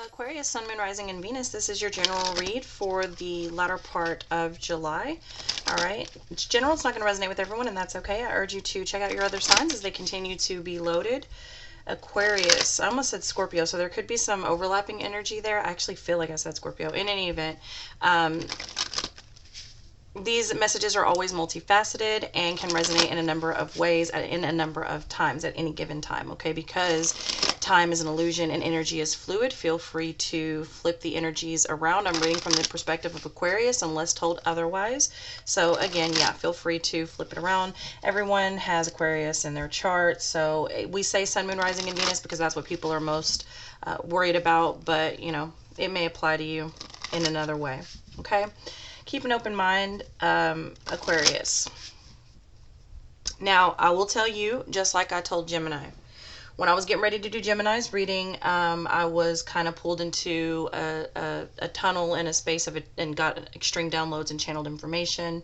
Aquarius, Sun, Moon, Rising, and Venus. This is your general read for the latter part of July. All right. It's general. It's not going to resonate with everyone, and that's okay. I urge you to check out your other signs as they continue to be loaded. Aquarius. I almost said Scorpio, so there could be some overlapping energy there. I actually feel like I said Scorpio. In any event, these messages are always multifaceted and can resonate in a number of ways in a number of times at any given time, okay? Because time is an illusion and energy is fluid, feel free to flip the energies around. I'm reading from the perspective of Aquarius unless told otherwise. So again, yeah, feel free to flip it around. Everyone has Aquarius in their chart. So we say Sun, Moon, Rising, and Venus because that's what people are most worried about. But, you know, it may apply to you in another way, okay? Keep an open mind, Aquarius. Now, I will tell you, just like I told Gemini, when I was getting ready to do Gemini's reading, I was kind of pulled into a tunnel in a space of it and got extreme downloads and channeled information.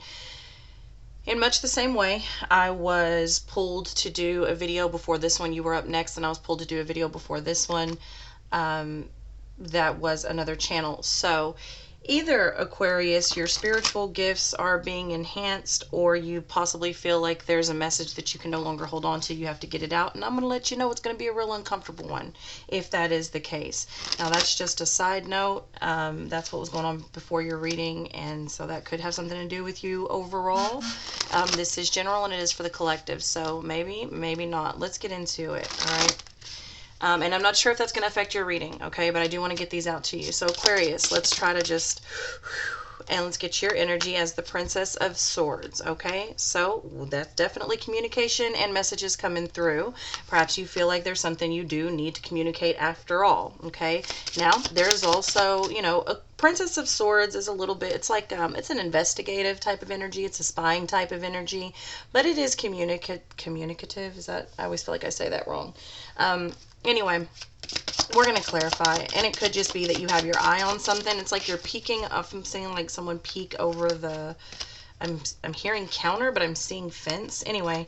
In much the same way, I was pulled to do a video before this one. You were up next, and I was pulled to do a video before this one. That was another channel. So either, Aquarius, your spiritual gifts are being enhanced, or you possibly feel like there's a message that you can no longer hold on to. You have to get it out. And I'm going to let you know it's going to be a real uncomfortable one if that is the case. Now, that's just a side note. That's what was going on before your reading. And so that could have something to do with you overall. This is general and it is for the collective. So maybe, maybe not. Let's get into it. All right. And I'm not sure if that's going to affect your reading, okay? But I do want to get these out to you. So Aquarius, let's try to just, and let's get your energy as the Princess of Swords, okay? So that's definitely communication and messages coming through. Perhaps you feel like there's something you do need to communicate after all, okay? Now, there's also, you know, a Princess of Swords is a little bit, it's like, it's an investigative type of energy. It's a spying type of energy, but it is communicative. Is that, I always feel like I say that wrong. Anyway, we're going to clarify, and it could just be that you have your eye on something. It's like you're peeking up. I'm seeing like someone peek over the, I'm hearing counter, but I'm seeing fence. Anyway,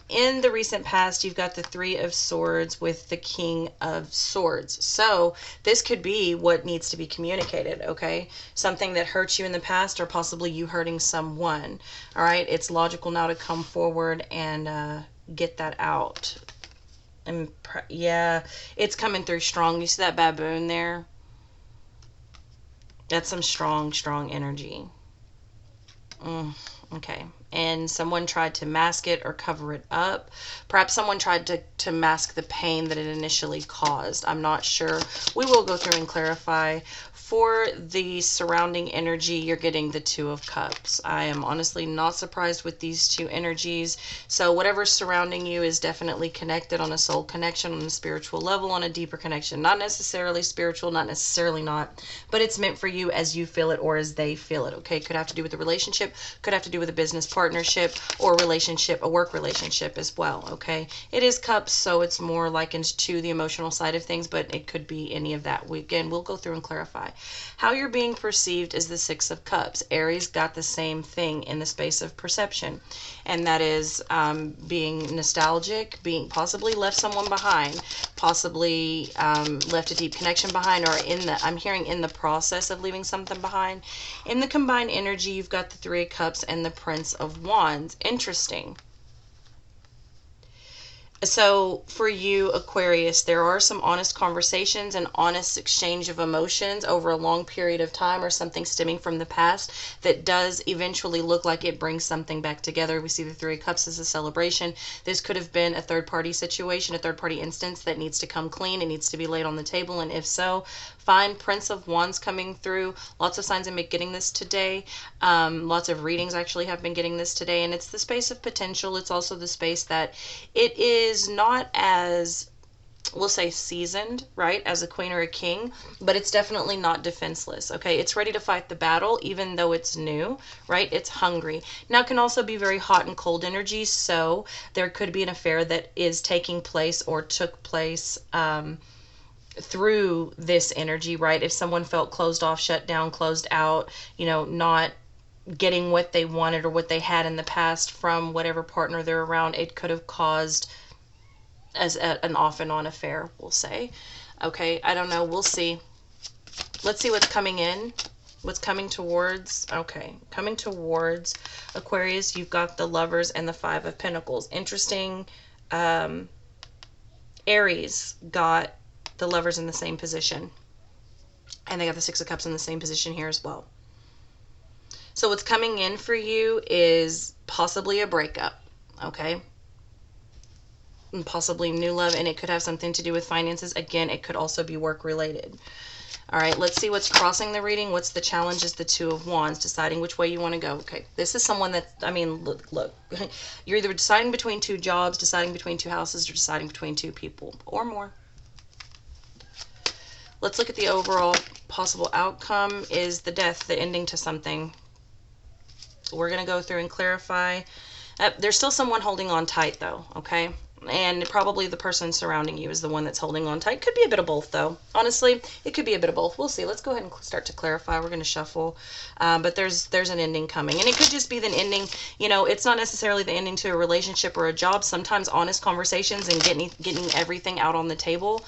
in the recent past, you've got the Three of Swords with the King of Swords. So this could be what needs to be communicated, okay? Something that hurt you in the past, or possibly you hurting someone, all right? It's logical now to come forward and get that out. And yeah, it's coming through strong. You see that baboon there? That's some strong, strong energy. Okay. And someone tried to mask it or cover it up. Perhaps someone tried to mask the pain that it initially caused. I'm not sure. We will go through and clarify. For the surrounding energy, you're getting the Two of Cups. I am honestly not surprised with these two energies. So whatever's surrounding you is definitely connected on a soul connection, on a spiritual level, on a deeper connection. Not necessarily spiritual, not necessarily not, but it's meant for you as you feel it or as they feel it, okay? Could have to do with a relationship, could have to do with a business partnership or relationship, a work relationship as well, okay? It is cups, so it's more likened to the emotional side of things, but it could be any of that. Again, we'll go through and clarify. How you're being perceived is the Six of Cups. Aries got the same thing in the space of perception, and that is being nostalgic, being possibly left someone behind, possibly left a deep connection behind, or I'm hearing in the process of leaving something behind. In the combined energy, you've got the Three of Cups and the Prince of Wands. Interesting. So for you, Aquarius, there are some honest conversations and honest exchange of emotions over a long period of time, or something stemming from the past that does eventually look like it brings something back together. We see the Three of Cups as a celebration. This could have been a third-party situation, a third-party instance that needs to come clean. It needs to be laid on the table, and if so, fine. Prince of Wands coming through. Lots of signs have been getting this today. Lots of readings actually have been getting this today, and it's the space of potential. It's also the space that it is not as, we'll say, seasoned, right, as a queen or a king, but it's definitely not defenseless, okay? It's ready to fight the battle, even though it's new, right? It's hungry. Now, it can also be very hot and cold energy, so there could be an affair that is taking place or took place through this energy, right? If someone felt closed off, shut down, closed out, you know, not getting what they wanted or what they had in the past from whatever partner they're around, it could have caused as an off and on affair, we'll say. Okay, I don't know. We'll see. Let's see what's coming in. What's coming towards. Okay, coming towards Aquarius, you've got the Lovers and the Five of Pentacles. Interesting. Aries got the Lovers in the same position. And they got the Six of Cups in the same position here as well. So what's coming in for you is possibly a breakup, okay? And possibly new love, and it could have something to do with finances. Again, it could also be work related. All right, let's see what's crossing the reading. What's the challenge is the Two of Wands, deciding which way you want to go. Okay, this is someone that, I mean, look, you're either deciding between two jobs, deciding between two houses, or deciding between two people or more. Let's look at the overall possible outcome is the Death, the ending to something. We're going to go through and clarify. There's still someone holding on tight, though, okay? And probably the person surrounding you is the one that's holding on tight. Could be a bit of both, though. Honestly, it could be a bit of both. We'll see. Let's go ahead and start to clarify. We're going to shuffle. But there's an ending coming. And it could just be the ending. You know, it's not necessarily the ending to a relationship or a job. Sometimes honest conversations and getting everything out on the table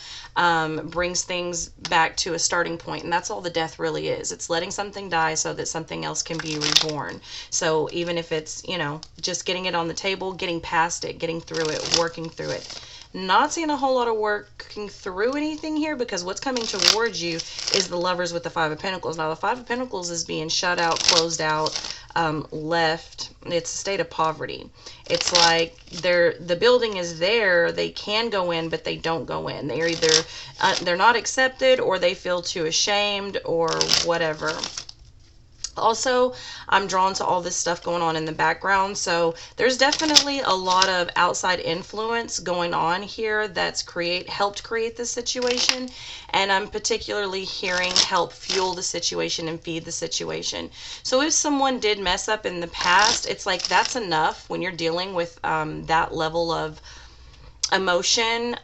brings things back to a starting point. And that's all the Death really is. It's letting something die so that something else can be reborn. So even if it's, you know, just getting it on the table, getting past it, getting through it, working through it. Not seeing a whole lot of working through anything here, because what's coming towards you is the Lovers with the Five of Pentacles. Now the Five of Pentacles is being shut out, closed out, left. It's a state of poverty. It's like the building is there, they can go in, but they don't go in. They're either they're not accepted, or they feel too ashamed, or whatever. Also, I'm drawn to all this stuff going on in the background. So there's definitely a lot of outside influence going on here that's helped create this situation. And I'm particularly hearing help fuel the situation and feed the situation. So if someone did mess up in the past, it's like that's enough when you're dealing with that level of emotion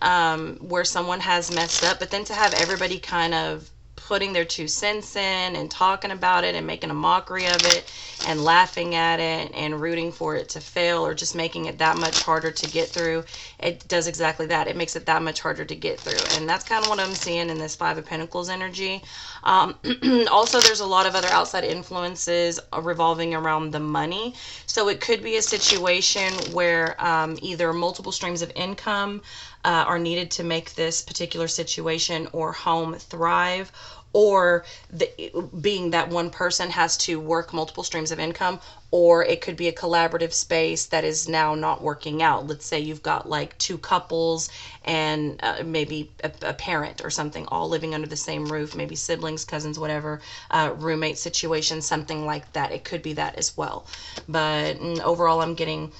where someone has messed up. But then to have everybody kind of putting their 2 cents in and talking about it and making a mockery of it and laughing at it and rooting for it to fail, or just making it that much harder to get through, it does exactly that. It makes it that much harder to get through. And that's kind of what I'm seeing in this Five of Pentacles energy. Also, there's a lot of other outside influences revolving around the money. So it could be a situation where either multiple streams of income are needed to make this particular situation or home thrive, or being that one person has to work multiple streams of income, or it could be a collaborative space that is now not working out. Let's say you've got like 2 couples and maybe a parent or something, all living under the same roof, maybe siblings, cousins, whatever, roommate situation, something like that. It could be that as well. But overall, I'm getting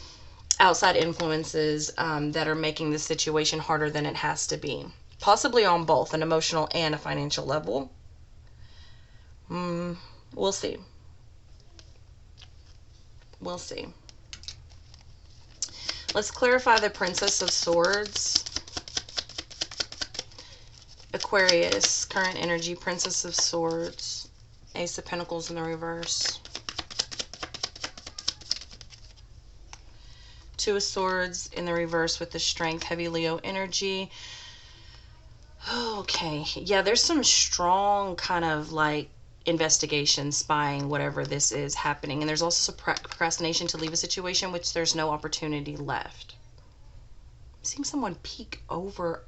outside influences that are making this situation harder than it has to be. Possibly on both an emotional and a financial level. We'll see. We'll see. Let's clarify the Princess of Swords. Aquarius, current energy, Princess of Swords, Ace of Pentacles in the reverse. 2 of Swords in the reverse with the Strength, heavy Leo energy. Okay, yeah, there's some strong kind of like investigation, spying, whatever this is happening. And there's also some procrastination to leave a situation which there's no opportunity left. I'm seeing someone peek over.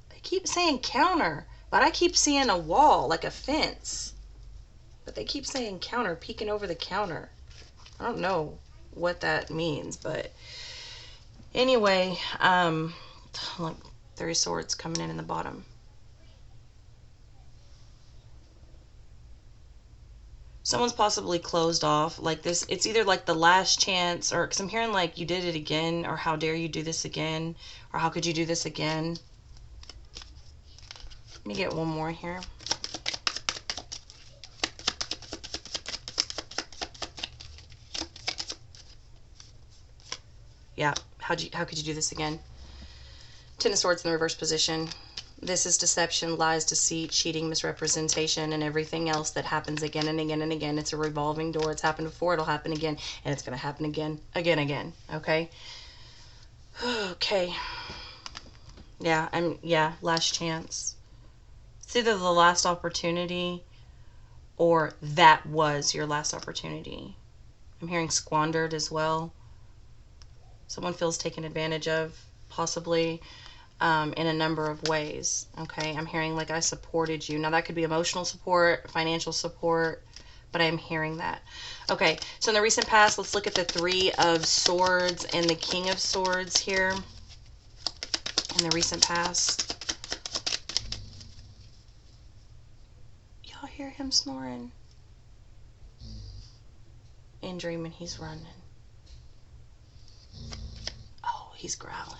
I keep saying counter, but I keep seeing a wall, like a fence. But they keep saying counter, peeking over the counter. I don't know what that means, but anyway, like 3 swords coming in the bottom. Someone's possibly closed off like this. It's either like the last chance, or because I'm hearing like you did it again, or how dare you do this again, or how could you do this again. Let me get one more here. Yeah, how could you do this again? 10 of Swords in the reverse position. This is deception, lies, deceit, cheating, misrepresentation, and everything else that happens again and again and again. It's a revolving door. It's happened before. It'll happen again. And it's going to happen again. Again. Okay? Okay. Yeah, last chance. It's either the last opportunity or that was your last opportunity. I'm hearing squandered as well. Someone feels taken advantage of, possibly, in a number of ways. Okay, I'm hearing like I supported you. Now that could be emotional support, financial support, but I'm hearing that. Okay, so in the recent past, let's look at the Three of Swords and the King of Swords here. In the recent past. Y'all hear him snoring? And dreaming he's running. Oh, he's growling.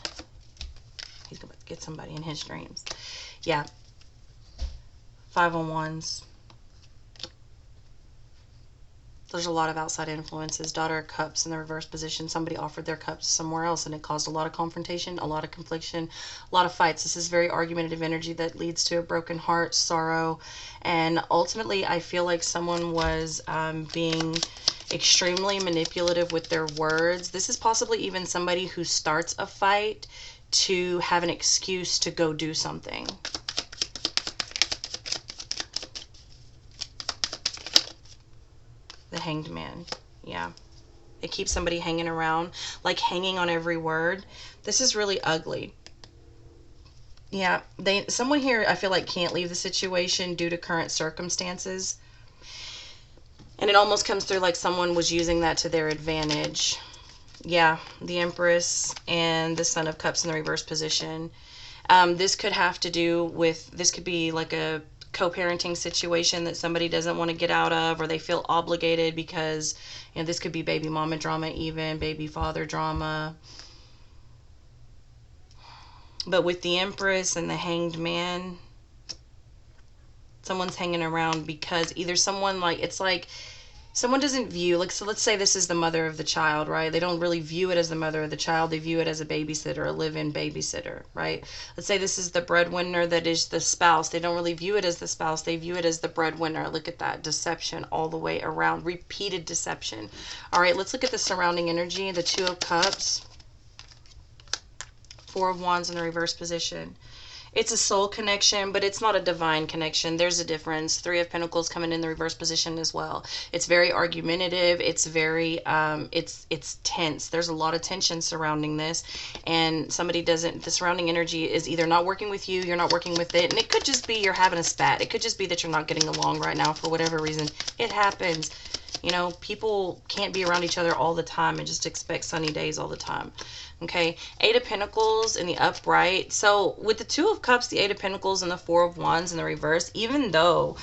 He's going to get somebody in his dreams. Yeah. Five of Wands. There's a lot of outside influences. Daughter of Cups in the reverse position. Somebody offered their cups somewhere else and it caused a lot of confrontation, a lot of confliction, a lot of fights. This is very argumentative energy that leads to a broken heart, sorrow, and ultimately I feel like someone was being extremely manipulative with their words. This is possibly even somebody who starts a fight to have an excuse to go do something. The Hanged Man. Yeah. It keeps somebody hanging around, like hanging on every word. This is really ugly. Yeah, someone here I feel like can't leave the situation due to current circumstances. And it almost comes through like someone was using that to their advantage. Yeah, the Empress and the Son of Cups in the reverse position. This could have to do with, this could be like a co-parenting situation that somebody doesn't want to get out of, or they feel obligated because, you know, this could be baby mama drama, even baby father drama. But with the Empress and the Hanged Man, someone's hanging around because either someone, like, it's like someone doesn't view, like, so let's say this is the mother of the child, right? They don't really view it as the mother of the child. They view it as a babysitter, a live-in babysitter, right? Let's say this is the breadwinner that is the spouse. They don't really view it as the spouse. They view it as the breadwinner. Look at that deception all the way around, repeated deception. All right, let's look at the surrounding energy. The Two of Cups, Four of Wands in the reverse position. It's a soul connection, but it's not a divine connection. There's a difference. Three of Pentacles coming in the reverse position as well. It's very argumentative. It's very, it's tense. There's a lot of tension surrounding this, and somebody doesn't, the surrounding energy is either not working with you, you're not working with it, and it could just be you're having a spat. It could just be that you're not getting along right now for whatever reason. It happens. You know, people can't be around each other all the time and just expect sunny days all the time. Okay, Eight of Pentacles in the upright. So with the Two of Cups, the Eight of Pentacles, and the Four of Wands in the reverse, even though,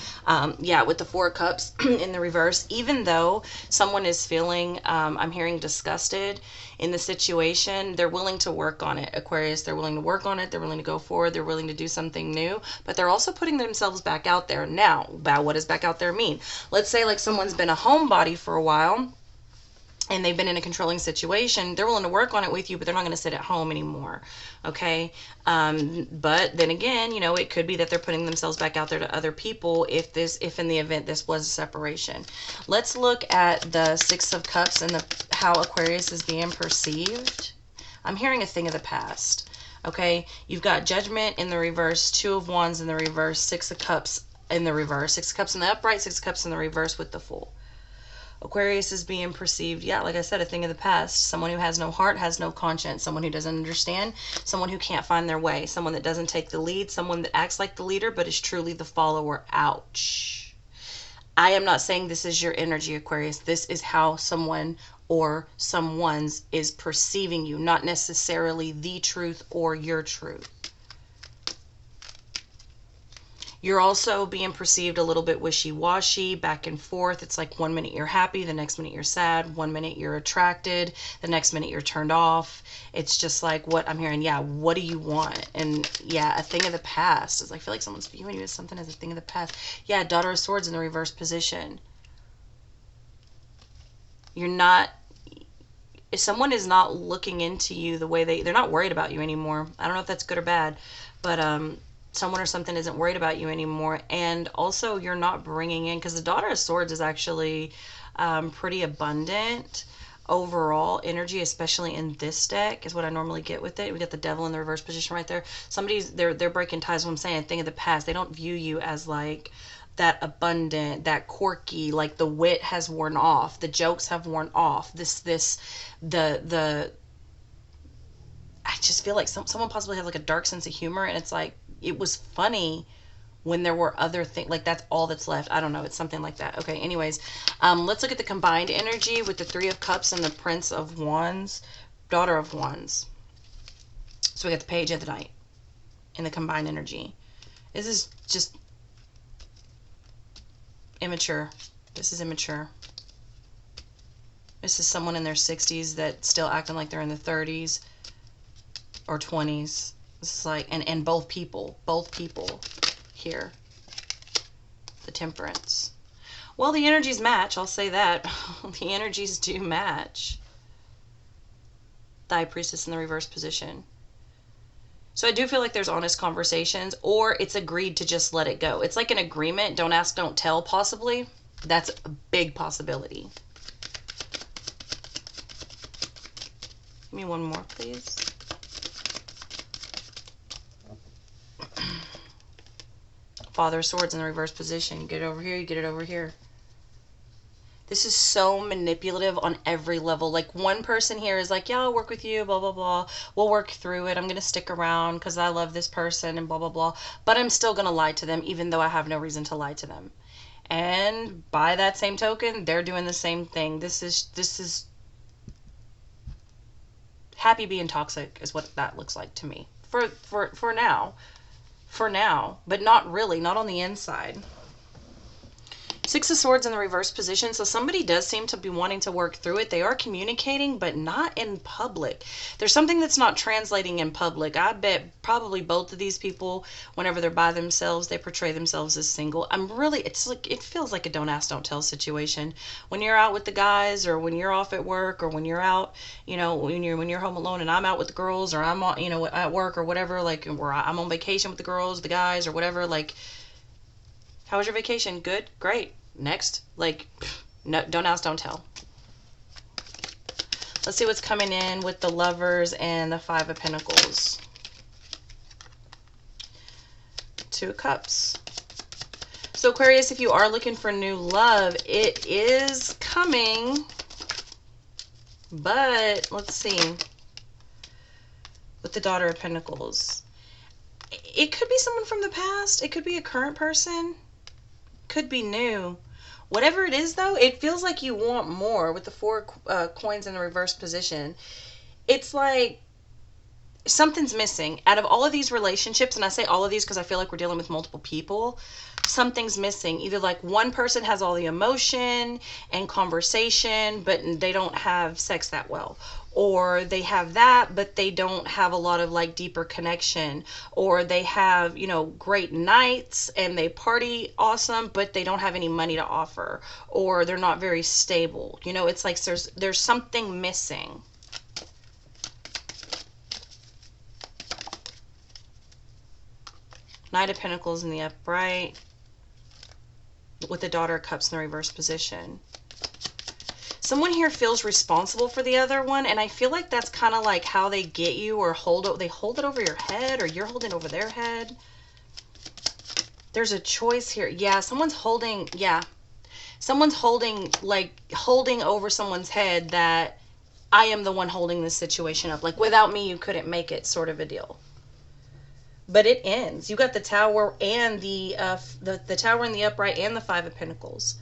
yeah, with the Four of Cups in the reverse, even though someone is feeling, I'm hearing disgusted in the situation, they're willing to work on it, Aquarius. They're willing to work on it. They're willing to go forward. They're willing to do something new, but they're also putting themselves back out there. Now, what does back out there mean? Let's say like someone's been a homebody for a while, and they've been in a controlling situation. They're willing to work on it with you, but they're not going to sit at home anymore. Okay. But then again, you know, it could be that they're putting themselves back out there to other people if in the event this was a separation. Let's look at the Six of Cups and how Aquarius is being perceived. I'm hearing a thing of the past. Okay. You've got Judgment in the reverse, Two of Wands in the reverse, Six of Cups in the reverse, Six of Cups in the upright, Six of Cups in the reverse with the Fool. Aquarius is being perceived, yeah, like I said, a thing of the past. Someone who has no heart, has no conscience. Someone who doesn't understand. Someone who can't find their way. Someone that doesn't take the lead. Someone that acts like the leader but is truly the follower. Ouch. I am not saying this is your energy, Aquarius. This is how someone or someone's is perceiving you, not necessarily the truth or your truth. You're also being perceived a little bit wishy-washy, back and forth. It's like 1 minute you're happy, the next minute you're sad, 1 minute you're attracted, the next minute you're turned off. It's just like what I'm hearing, yeah, what do you want? And yeah, a thing of the past. It's like, I feel like someone's viewing you as something as a thing of the past. Yeah, Daughter of Swords in the reverse position. You're not, if someone is not looking into you the way they're not worried about you anymore. I don't know if that's good or bad, but someone or something isn't worried about you anymore. And also you're not bringing in, because the Daughter of Swords is actually pretty abundant. overall energy, especially in this deck, is what I normally get with it. We got the devil in the reverse position right there. Somebody's, they're breaking ties. What I'm saying, thing of the past. They don't view you as like that abundant, that quirky, like the wit has worn off, the jokes have worn off. The I just feel like someone possibly has like a dark sense of humor, and it's like it was funny when there were other things, like that's all that's left. I don't know, it's something like that. Okay, anyways, let's look at the combined energy with the Three of Cups and the Prince of Wands, Daughter of Wands. So we got the Page of the Knight in the combined energy. This is just immature. This is immature. This is someone in their 60s that's still acting like they're in the 30s or 20s. This is like, and both people here. The Temperance. Well, the energies match, I'll say that. The energies do match. The High Priestess in the reverse position. So I do feel like there's honest conversations, or it's agreed to just let it go. It's like an agreement, don't ask, don't tell, possibly. That's a big possibility. Give me one more, please. Father of Swords in the reverse position. You get it over here, you get it over here. This is so manipulative on every level. Like one person here is like, yeah, I'll work with you, blah, blah, blah. We'll work through it. I'm going to stick around because I love this person and blah, blah, blah. But I'm still going to lie to them even though I have no reason to lie to them. And by that same token, they're doing the same thing. This is happy being toxic is what that looks like to me. For now. For now, but not really, not on the inside. Six of Swords in the reverse position. So somebody does seem to be wanting to work through it. They are communicating, but not in public. There's something that's not translating in public. I bet probably both of these people, whenever they're by themselves, they portray themselves as single. It's like, it feels like a don't ask, don't tell situation. When you're out with the guys, or when you're off at work, or when you're out, you know, when you're home alone and I'm out with the girls, or I'm on, you know, at work or whatever, like where I'm on vacation with the girls, the guys, or whatever, like, how was your vacation? Good? Great. Next. Like, no, don't ask, don't tell. Let's see what's coming in with the Lovers and the Five of Pentacles. Two of Cups. So Aquarius, if you are looking for new love, it is coming. But let's see. With the Daughter of Pentacles. It could be someone from the past. It could be a current person. Could be new. Whatever it is, though, it feels like you want more with the Four coins in the reverse position. It's like something's missing. Out of all of these relationships, and I say all of these because I feel like we're dealing with multiple people, something's missing. Either like one person has all the emotion and conversation, but they don't have sex that well. Or they have that, but they don't have a lot of like deeper connection. Or they have, you know, great nights and they party awesome, but they don't have any money to offer. Or they're not very stable. You know, it's like there's something missing. Knight of Pentacles in the upright with the Daughter of Cups in the reverse position. Someone here feels responsible for the other one, and I feel like that's kind of like how they get you, or they hold it over your head, or you're holding over their head. There's a choice here. Yeah, someone's holding, like holding over someone's head that I am the one holding this situation up. Like without me, you couldn't make it, sort of a deal. But it ends. You got the Tower and the Tower in the upright and the Five of Pentacles.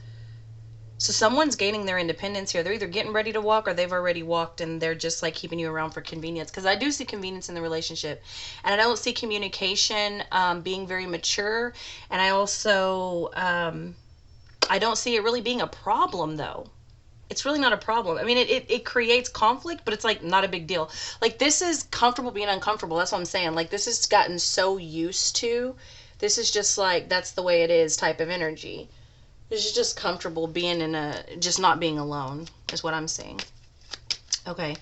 So someone's gaining their independence here. They're either getting ready to walk or they've already walked, and they're just like keeping you around for convenience. Because I do see convenience in the relationship, and I don't see communication being very mature. And I also I don't see it really being a problem, though. It's really not a problem. I mean, it creates conflict, but it's like not a big deal. Like this is comfortable being uncomfortable. That's what I'm saying. Like this has gotten so used to. This is just like that's the way it is type of energy. It's just comfortable being just not being alone is what I'm seeing. Okay.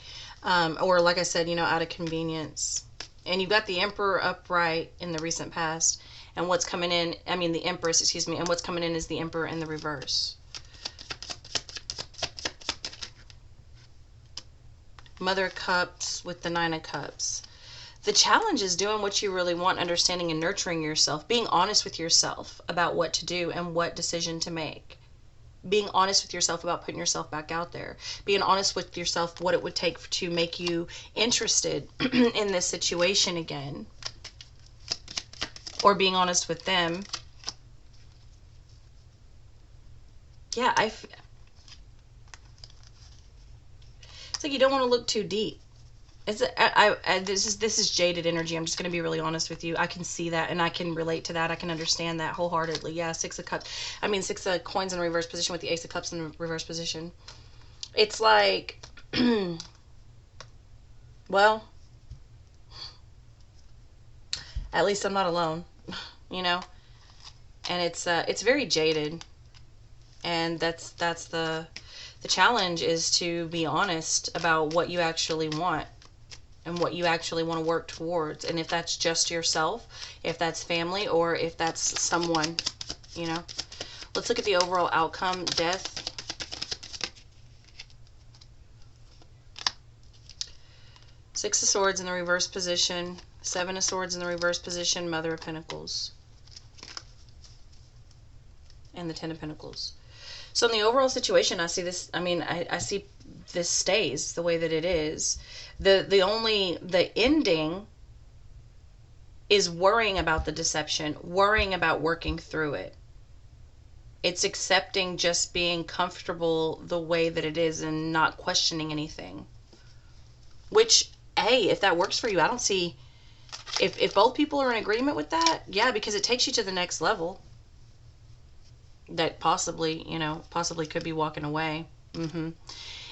Or like I said, you know, out of convenience. And you've got the Emperor upright in the recent past. And what's coming in, I mean the Empress, excuse me. And what's coming in is the Emperor in the reverse. Mother of Cups with the Nine of Cups. The challenge is doing what you really want, understanding and nurturing yourself, being honest with yourself about what to do and what decision to make. Being honest with yourself about putting yourself back out there. Being honest with yourself what it would take to make you interested in this situation again. Or being honest with them. Yeah, it's like you don't want to look too deep. This is jaded energy. I'm just going to be really honest with you. I can see that and I can relate to that. I can understand that wholeheartedly. Yeah, Six of Coins in reverse position with the Ace of Cups in reverse position. It's like, well, at least I'm not alone, you know? And it's very jaded. And that's the challenge, is to be honest about what you actually want. And what you actually want to work towards. And if that's just yourself, if that's family, or if that's someone, you know. Let's look at the overall outcome. Death. Six of Swords in the reverse position. Seven of Swords in the reverse position. Mother of Pentacles. And the Ten of Pentacles. So in the overall situation, I see this, I see this stays the way that it is. The ending is worrying about the deception, worrying about working through it. It's accepting just being comfortable the way that it is and not questioning anything. Which, hey, if that works for you, I don't see, if both people are in agreement with that, yeah, because it takes you to the next level. That possibly, possibly could be walking away.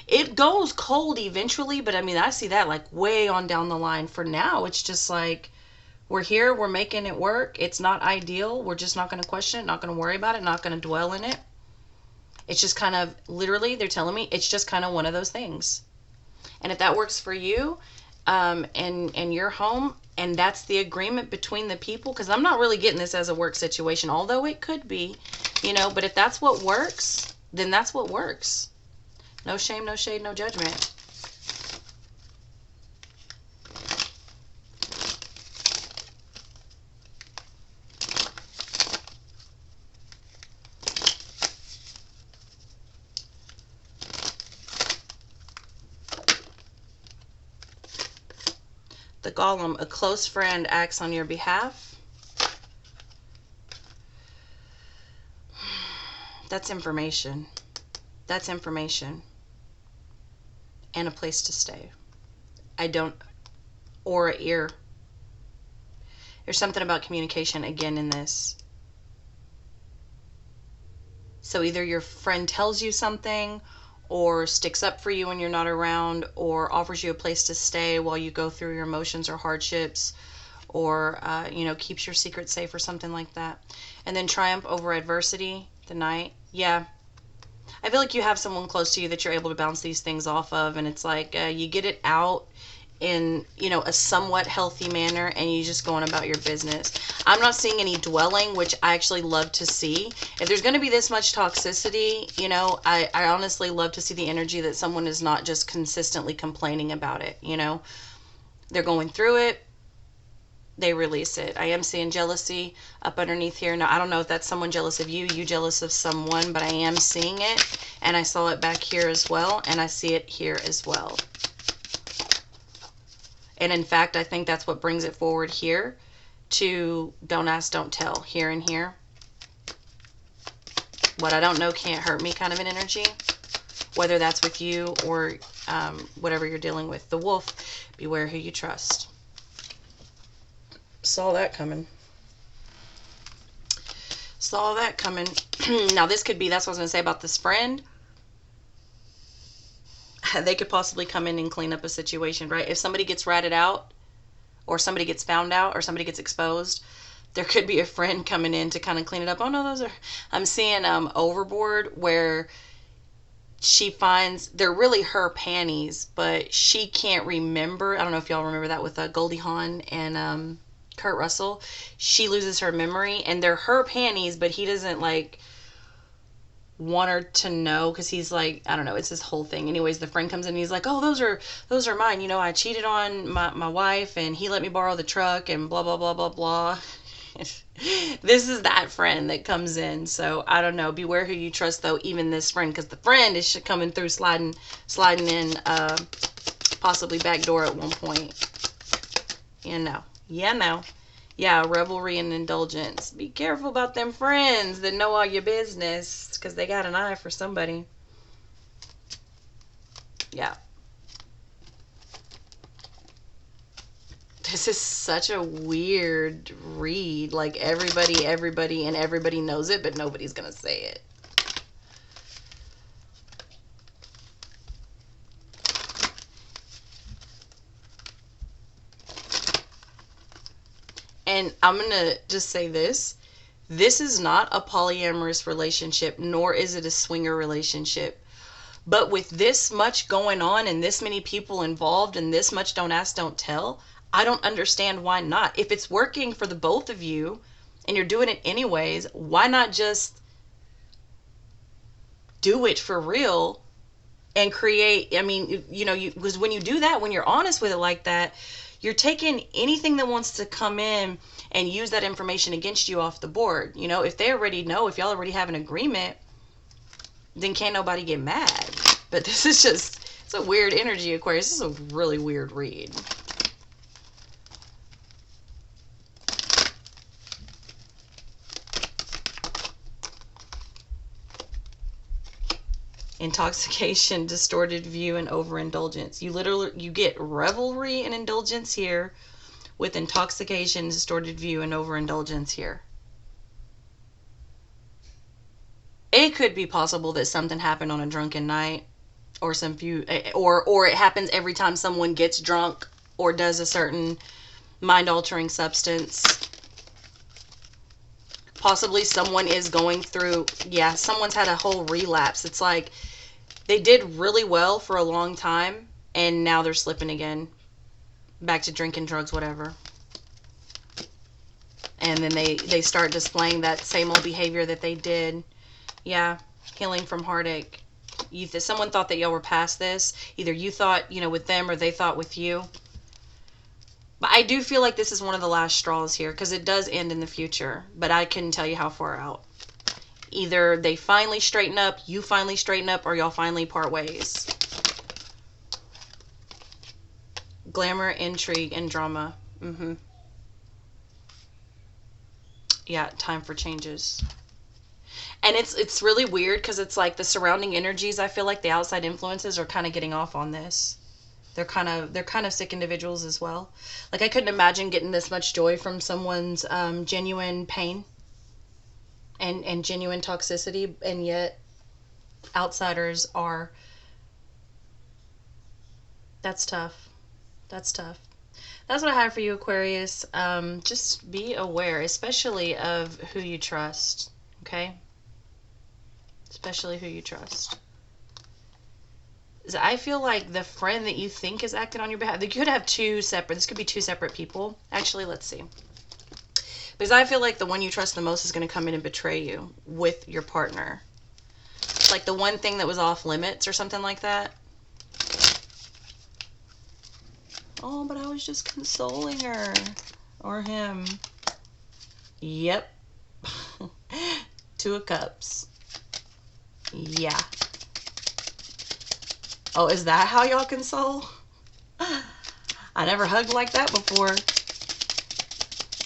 It goes cold eventually, but I see that like way on down the line. For now, it's just like, we're here, we're making it work. It's not ideal. We're just not going to question it, not going to worry about it, not going to dwell in it. It's just kind of, literally, they're telling me, it's just kind of one of those things. And if that works for you, and your home, and that's the agreement between the people, because I'm not really getting this as a work situation, although it could be, but if that's what works, then that's what works. No shame, no shade, no judgment. The Golem, a close friend acts on your behalf. That's information. That's information. And a place to stay. Or an ear. There's something about communication again in this. So either your friend tells you something, or sticks up for you when you're not around, or offers you a place to stay while you go through your emotions or hardships, or, keeps your secret safe or something like that. And then triumph over adversity, the Knight. Yeah. I feel like you have someone close to you that you're able to bounce these things off of, and it's like you get it out in, a somewhat healthy manner, and you just go on about your business. I'm not seeing any dwelling, which I actually love to see. If there's going to be this much toxicity, I honestly love to see the energy that someone is not just consistently complaining about it, They're going through it. They release it. I am seeing jealousy up underneath here. Now, I don't know if that's someone jealous of you, you jealous of someone, but I am seeing it. And I saw it back here as well. And I see it here as well. And in fact, I think that's what brings it forward here to don't ask, don't tell, here and here. What I don't know can't hurt me kind of an energy. Whether that's with you or whatever you're dealing with. The Wolf, beware who you trust. Saw that coming. Saw that coming. Now this could be, that's what I was going to say about this friend. They could possibly come in and clean up a situation, right? If somebody gets ratted out, or somebody gets found out, or somebody gets exposed, there could be a friend coming in to kind of clean it up. Oh no, those are, I'm seeing Overboard, where she finds, they're really her panties, but she can't remember. I don't know if y'all remember that with Goldie Hawn and Kurt Russell. She loses her memory, and they're her panties, but he doesn't like want her to know, because he's like, I don't know, it's this whole thing. Anyways, the friend comes in and he's like, oh, those are mine. You know, I cheated on my wife and he let me borrow the truck and blah, blah, blah, blah, blah. This is that friend that comes in. So I don't know. Beware who you trust, though, even this friend, because the friend is coming through, sliding in, possibly back door at one point. Yeah, revelry and indulgence. Be careful about them friends that know all your business, because they got an eye for somebody. Yeah. This is such a weird read. Like, everybody knows it, but nobody's gonna say it. And I'm going to just say this. This is not a polyamorous relationship, nor is it a swinger relationship. But with this much going on and this many people involved and this much don't ask, don't tell, I don't understand why not. If it's working for the both of you and you're doing it anyways, why not just do it for real and create? I mean, you know, because when you do that, when you're honest with it like that, you're taking anything that wants to come in and use that information against you off the board. You know, if they already know, if y'all already have an agreement, then can't nobody get mad. But this is just, it's a weird energy, Aquarius. This is a really weird read. Intoxication, distorted view, and overindulgence. You get revelry and indulgence here, with intoxication, distorted view, and overindulgence here. It could be possible that something happened on a drunken night, or or it happens every time someone gets drunk or does a certain mind-altering substance. Possibly someone is going through, yeah, someone's had a whole relapse. It's like they did really well for a long time, and now they're slipping again. Back to drinking, drugs, whatever. And then they start displaying that same old behavior that they did. Yeah, healing from heartache. Someone thought that y'all were past this. Either you thought, you know, with them, or they thought with you. But I do feel like this is one of the last straws here, because it does end in the future. But I couldn't tell you how far out. Either they finally straighten up, you finally straighten up, or y'all finally part ways. Glamour, intrigue, and drama. Yeah, time for changes. And it's really weird, because it's like the surrounding energies, I feel like the outside influences are kind of getting off on this. They're kind of sick individuals as well. Like, I couldn't imagine getting this much joy from someone's genuine pain and genuine toxicity, and yet outsiders are. That's tough. That's tough. That's what I have for you, Aquarius. Just be aware, especially of who you trust. Okay? Especially who you trust. I feel like the friend that you think is acting on your behalf, they could have this could be two separate people. Actually, let's see. Because I feel like the one you trust the most is going to come in and betray you with your partner. Like the one thing that was off limits or something like that. Oh, but I was just consoling her. Or him. Yep. Two of Cups. Yeah. Oh, is that how y'all console? I never hugged like that before.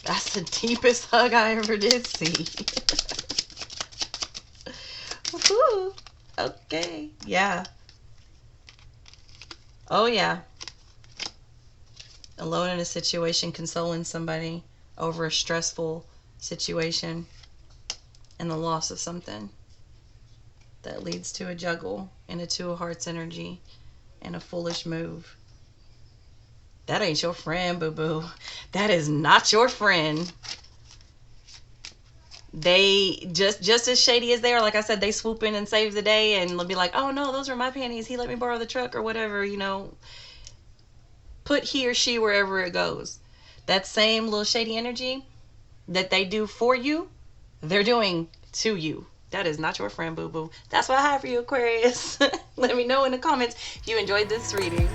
That's the deepest hug I ever did see. Woohoo. Okay. Yeah. Oh, yeah. Alone in a situation, consoling somebody over a stressful situation and the loss of something. That leads to a juggle and a Two of Hearts energy and a foolish move. That ain't your friend, boo-boo. That is not your friend. They, just as shady as they are, like I said, they swoop in and save the day and they'll be like, oh no, those are my panties. He let me borrow the truck or whatever, you know. Put he or she wherever it goes. That same little shady energy that they do for you, they're doing to you. That is not your friend, boo-boo. That's what I have for you, Aquarius. Let me know in the comments if you enjoyed this reading.